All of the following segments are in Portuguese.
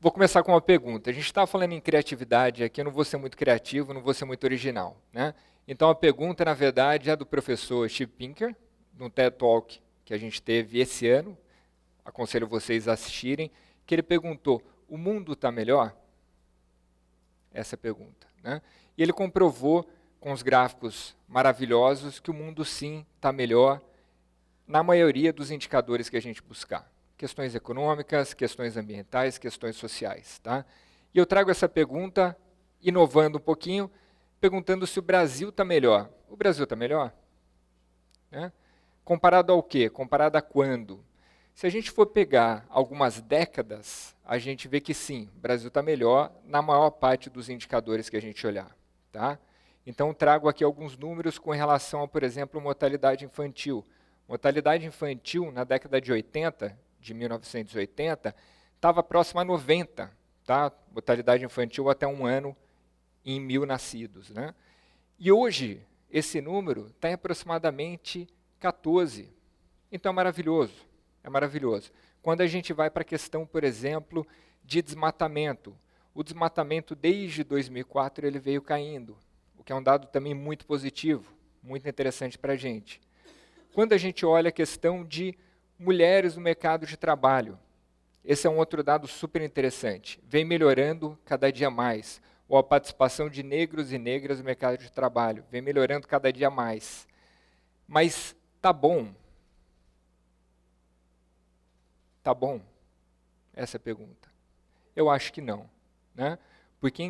Vou começar com uma pergunta. A gente está falando em criatividade aqui, eu não vou ser muito criativo, não vou ser muito original, né? Então a pergunta, na verdade, é do professor Steve Pinker, num TED Talk que a gente teve esse ano, aconselho vocês a assistirem, que ele perguntou, o mundo está melhor? Essa é a pergunta, né? E ele comprovou com os gráficos maravilhosos que o mundo sim está melhor na maioria dos indicadores que a gente buscar. Questões econômicas, questões ambientais, questões sociais. Tá? E eu trago essa pergunta, inovando um pouquinho, perguntando se o Brasil está melhor. O Brasil está melhor? Né? Comparado ao quê? Comparado a quando? Se a gente for pegar algumas décadas, a gente vê que sim, o Brasil está melhor na maior parte dos indicadores que a gente olhar. Tá? Então, trago aqui alguns números com relação a, por exemplo, mortalidade infantil. Mortalidade infantil, na década de 80, de 1980, estava próxima a 90, tá? Mortalidade infantil até 1 ano em 1.000 nascidos. Né? E hoje, esse número está em aproximadamente 14. Então, é maravilhoso. É maravilhoso. Quando a gente vai para a questão, por exemplo, de desmatamento, o desmatamento desde 2004 ele veio caindo, o que é um dado também muito positivo, muito interessante para a gente. Quando a gente olha a questão de mulheres no mercado de trabalho, esse é um outro dado super interessante, vem melhorando cada dia mais, ou a participação de negros e negras no mercado de trabalho, vem melhorando cada dia mais. Mas tá bom? Tá bom? Essa é a pergunta. Eu acho que não. Né? Porque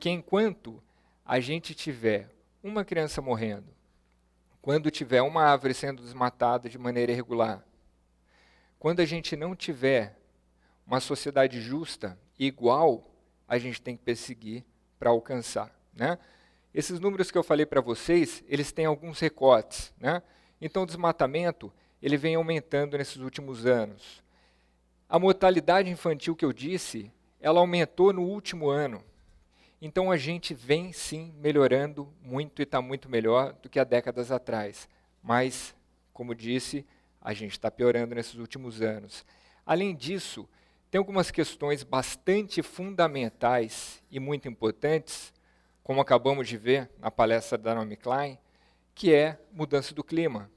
enquanto a gente tiver uma criança morrendo, quando tiver uma árvore sendo desmatada de maneira irregular, quando a gente não tiver uma sociedade justa e igual, a gente tem que perseguir para alcançar. Né? Esses números que eu falei para vocês, eles têm alguns recortes. Né? Então, o desmatamento ele vem aumentando nesses últimos anos. A mortalidade infantil que eu disse, ela aumentou no último ano. Então a gente vem sim melhorando muito e está muito melhor do que há décadas atrás. Mas, como disse, a gente está piorando nesses últimos anos. Além disso, tem algumas questões bastante fundamentais e muito importantes, como acabamos de ver na palestra da Naomi Klein, que é mudança do clima,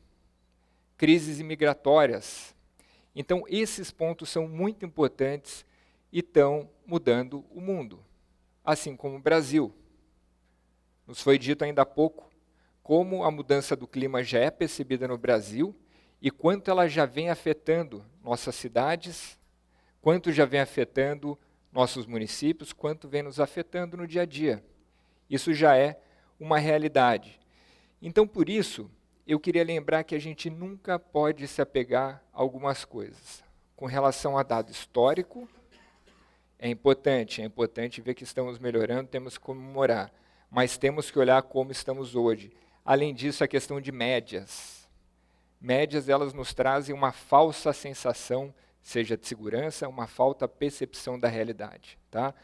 crises imigratórias. Então, esses pontos são muito importantes e estão mudando o mundo. Assim como o Brasil. Nos foi dito ainda há pouco como a mudança do clima já é percebida no Brasil e quanto ela já vem afetando nossas cidades, quanto já vem afetando nossos municípios, quanto vem nos afetando no dia a dia. Isso já é uma realidade. Então, por isso, eu queria lembrar que a gente nunca pode se apegar a algumas coisas. Com relação a dado histórico, é importante ver que estamos melhorando, temos que comemorar, mas temos que olhar como estamos hoje. Além disso, a questão de médias. Médias, elas nos trazem uma falsa sensação, seja de segurança, uma falta percepção da realidade. Tá?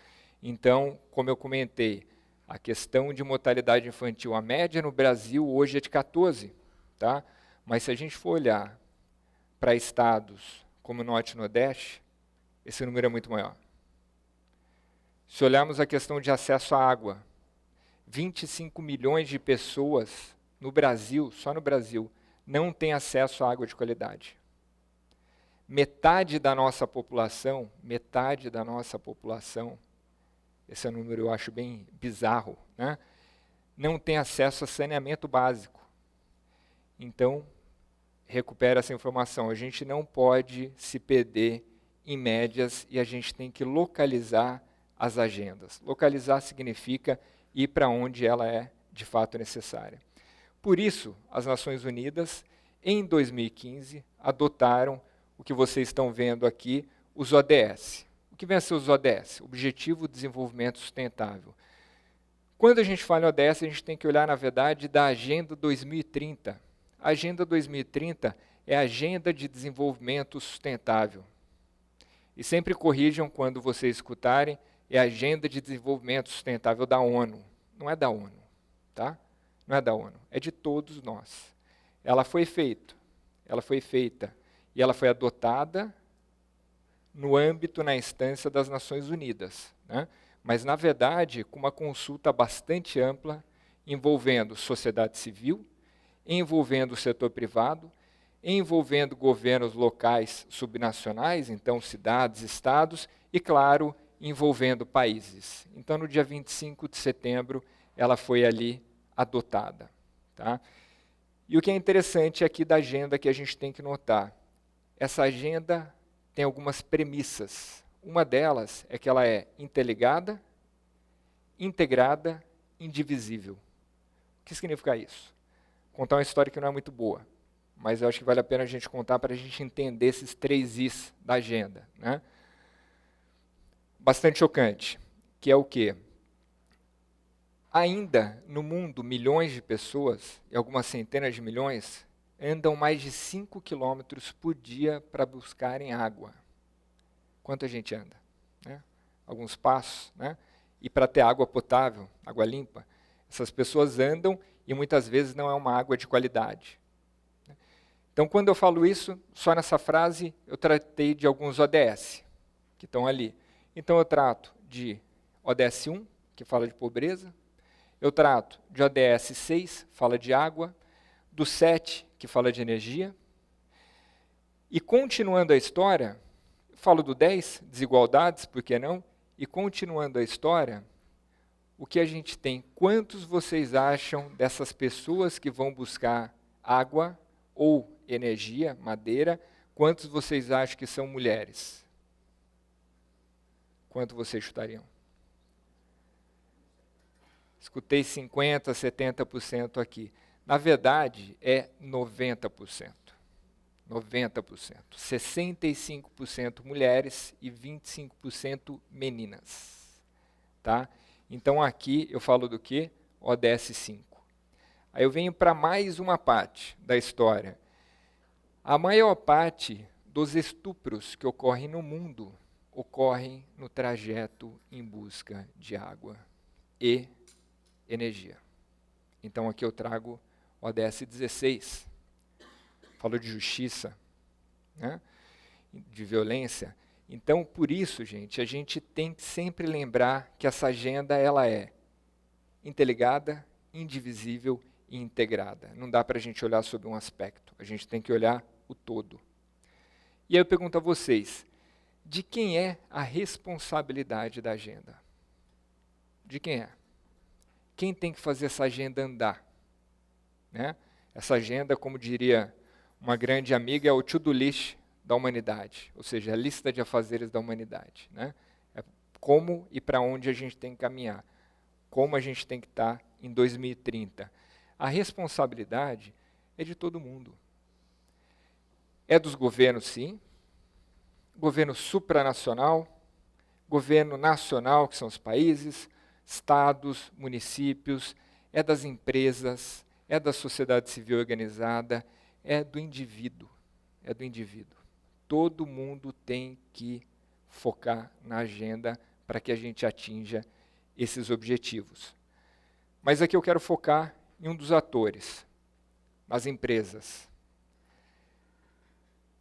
Então, como eu comentei, a questão de mortalidade infantil, a média no Brasil hoje é de 14, tá? Mas se a gente for olhar para estados como o Norte e Nordeste, esse número é muito maior. Se olharmos a questão de acesso à água, 25 milhões de pessoas no Brasil, só no Brasil, não têm acesso à água de qualidade. Metade da nossa população, esse número eu acho bem bizarro, né? Não tem acesso a saneamento básico. Então, recupera essa informação. A gente não pode se perder em médias e a gente tem que localizar as agendas. Localizar significa ir para onde ela é de fato necessária. Por isso, as Nações Unidas, em 2015, adotaram o que vocês estão vendo aqui, os ODS. O que vem a ser os ODS? Objetivo de Desenvolvimento Sustentável. Quando a gente fala em ODS, a gente tem que olhar, na verdade, da Agenda 2030. A Agenda 2030 é a Agenda de Desenvolvimento Sustentável. E sempre corrijam quando vocês escutarem, é a Agenda de Desenvolvimento Sustentável da ONU. Não é da ONU, tá? Não é da ONU, é de todos nós. Ela foi feita e ela foi adotada no âmbito, na instância das Nações Unidas, né? Mas, na verdade, com uma consulta bastante ampla, envolvendo sociedade civil, envolvendo o setor privado, envolvendo governos locais subnacionais, então cidades, estados, e, claro, envolvendo países. Então, no dia 25 de setembro, ela foi ali adotada. Tá? E o que é interessante aqui da agenda que a gente tem que notar, essa agenda tem algumas premissas. Uma delas é que ela é interligada, integrada, indivisível. O que significa isso? Contar uma história que não é muito boa, mas eu acho que vale a pena a gente contar para a gente entender esses 3 Is da agenda, né? Bastante chocante, que é o quê? Ainda no mundo, milhões de pessoas, e algumas centenas de milhões, andam mais de 5 quilômetros por dia para buscarem água. Quanta gente anda? Né? Alguns passos, né? E para ter água potável, água limpa, essas pessoas andam e muitas vezes não é uma água de qualidade. Então, quando eu falo isso, só nessa frase, eu tratei de alguns ODS, que estão ali. Então, eu trato de ODS 1, que fala de pobreza, eu trato de ODS 6, fala de água, do 7, que fala de energia, e continuando a história, falo do 10, desigualdades, por que não? E continuando a história, o que a gente tem? Quantos vocês acham dessas pessoas que vão buscar água ou energia, madeira, quantos vocês acham que são mulheres? Quanto vocês chutariam? Escutei 50%, 70% aqui. Na verdade, é 90%. 90%. 65% mulheres e 25% meninas. Tá? Então, aqui eu falo do quê? ODS 5. Aí eu venho para mais uma parte da história. A maior parte dos estupros que ocorrem no mundo ocorrem no trajeto em busca de água e energia. Então, aqui eu trago ODS 16. Falo de justiça, né? De violência. Então, por isso, gente, a gente tem que sempre lembrar que essa agenda ela é interligada, indivisível e integrada. Não dá para a gente olhar sobre um aspecto, a gente tem que olhar o todo. E aí eu pergunto a vocês, de quem é a responsabilidade da agenda? De quem é? Quem tem que fazer essa agenda andar? Né? Essa agenda, como diria uma grande amiga, é o to-do list da humanidade, ou seja, a lista de afazeres da humanidade. Né? É como e para onde a gente tem que caminhar, como a gente tem que estar em 2030. A responsabilidade é de todo mundo. É dos governos, sim, governo supranacional, governo nacional, que são os países, estados, municípios, é das empresas, é da sociedade civil organizada, é do indivíduo, é do indivíduo. Todo mundo tem que focar na agenda para que a gente atinja esses objetivos. Mas aqui eu quero focar em um dos atores, nas empresas.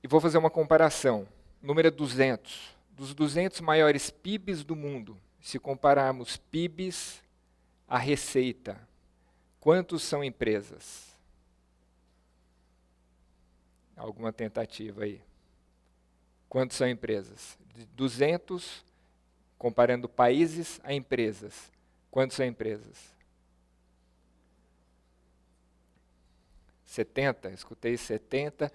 E vou fazer uma comparação. O número é 200. Dos 200 maiores PIBs do mundo, se compararmos PIBs à receita, quantos são empresas? Alguma tentativa aí? Quantos são empresas? De 200, comparando países a empresas. Quantos são empresas? 70, escutei 70,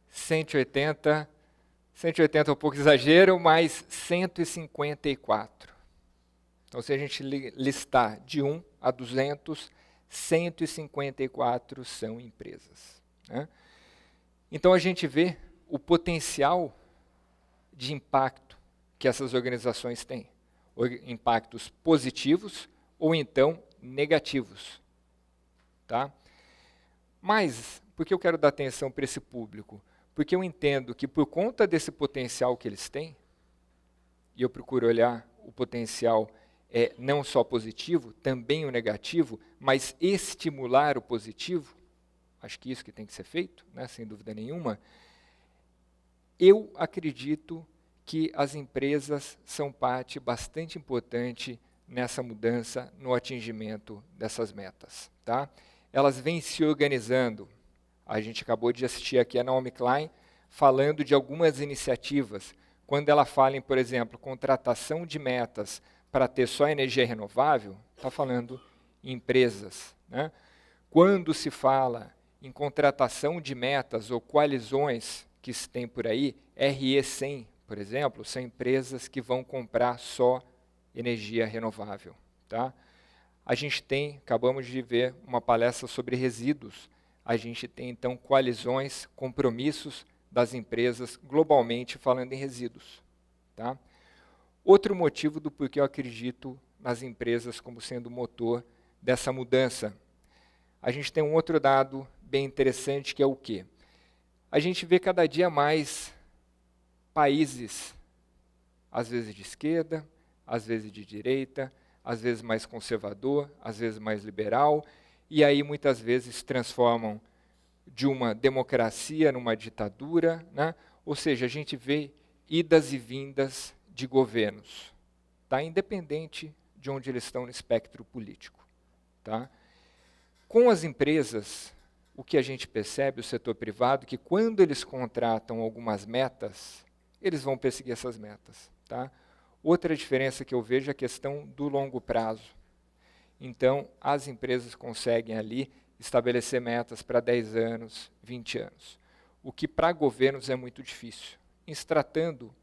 180, 180 é um pouco exagero, mas 154. Então, se a gente listar de 1 a 200, 154 são empresas. Né? Então, a gente vê o potencial de impacto que essas organizações têm. Impactos positivos ou então negativos. Tá? Mas, por que eu quero dar atenção para esse público? Porque eu entendo que por conta desse potencial que eles têm, e eu procuro olhar o potencial não só positivo, também o negativo, mas estimular o positivo, acho que isso que tem que ser feito, né, sem dúvida nenhuma, eu acredito que as empresas são parte bastante importante nessa mudança, no atingimento dessas metas. Tá? Elas vêm se organizando. A gente acabou de assistir aqui a Naomi Klein falando de algumas iniciativas. Quando ela fala em, por exemplo, contratação de metas para ter só energia renovável, está falando em empresas. Né? Quando se fala em contratação de metas ou coalizões que se tem por aí, RE100, por exemplo, são empresas que vão comprar só energia renovável. Tá? A gente tem, acabamos de ver uma palestra sobre resíduos, a gente tem então coalizões, compromissos das empresas globalmente falando em resíduos. Tá? Outro motivo do porquê eu acredito nas empresas como sendo o motor dessa mudança. A gente tem um outro dado bem interessante, que é o quê? A gente vê cada dia mais países, às vezes de esquerda, às vezes de direita, às vezes mais conservador, às vezes mais liberal, e aí muitas vezes transformam de uma democracia numa ditadura, né? Ou seja, a gente vê idas e vindas de governos, tá? Independente de onde eles estão no espectro político. Tá? Com as empresas, o que a gente percebe, o setor privado, que quando eles contratam algumas metas, eles vão perseguir essas metas. Tá? Outra diferença que eu vejo é a questão do longo prazo. Então, as empresas conseguem ali estabelecer metas para 10 anos, 20 anos, o que para governos é muito difícil. Em se tratando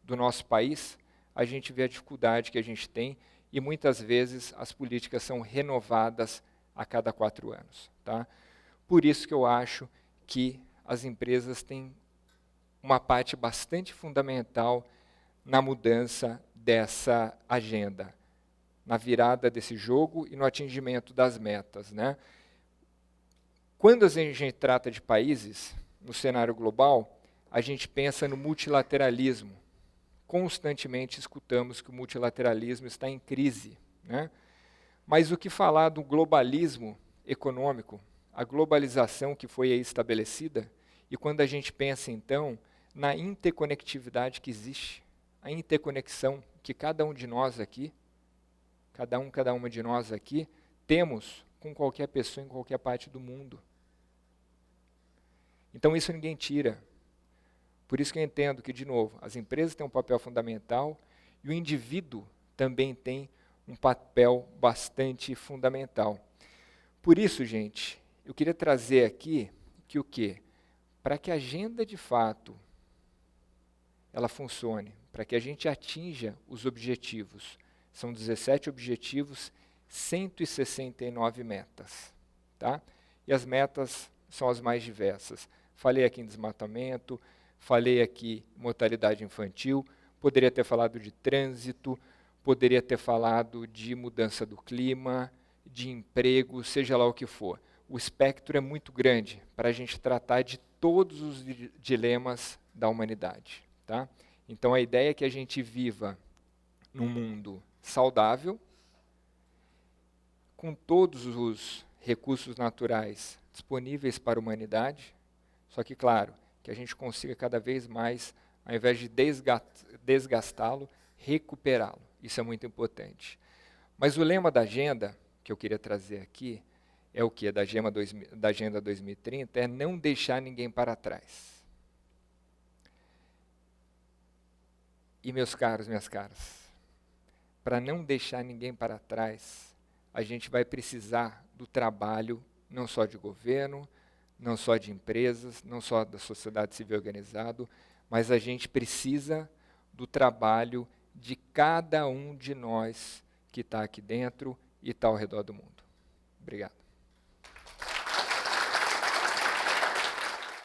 do nosso país, a gente vê a dificuldade que a gente tem e muitas vezes as políticas são renovadas a cada 4 anos. Tá? Por isso que eu acho que as empresas têm uma parte bastante fundamental na mudança dessa agenda, na virada desse jogo e no atingimento das metas. Né? Quando a gente trata de países, no cenário global, a gente pensa no multilateralismo. Constantemente escutamos que o multilateralismo está em crise. Né? Mas o que falar do globalismo econômico, a globalização que foi aí estabelecida, e quando a gente pensa, então, na interconectividade que existe, a interconexão que cada um de nós aqui, cada uma de nós aqui, temos com qualquer pessoa em qualquer parte do mundo. Então isso ninguém tira. Por isso que eu entendo que, de novo, as empresas têm um papel fundamental e o indivíduo também tem um papel bastante fundamental. Por isso, gente, eu queria trazer aqui que o quê? Para que a agenda de fato ela funcione, para que a gente atinja os objetivos. São 17 objetivos, 169 metas. Tá? E as metas são as mais diversas. Falei aqui em desmatamento, falei aqui em mortalidade infantil, poderia ter falado de trânsito, poderia ter falado de mudança do clima, de emprego, seja lá o que for. O espectro é muito grande para a gente tratar de todos os dilemas da humanidade. Tá? Então a ideia é que a gente viva num mundo saudável, com todos os recursos naturais disponíveis para a humanidade, só que, claro, que a gente consiga cada vez mais, ao invés de desgastá-lo, recuperá-lo. Isso é muito importante. Mas o lema da agenda, que eu queria trazer aqui, é o que? Da Agenda 2030, é não deixar ninguém para trás. E, meus caros, minhas caras, para não deixar ninguém para trás, a gente vai precisar do trabalho, não só de governo, não só de empresas, não só da sociedade civil organizada, mas a gente precisa do trabalho de cada um de nós que está aqui dentro e está ao redor do mundo. Obrigado.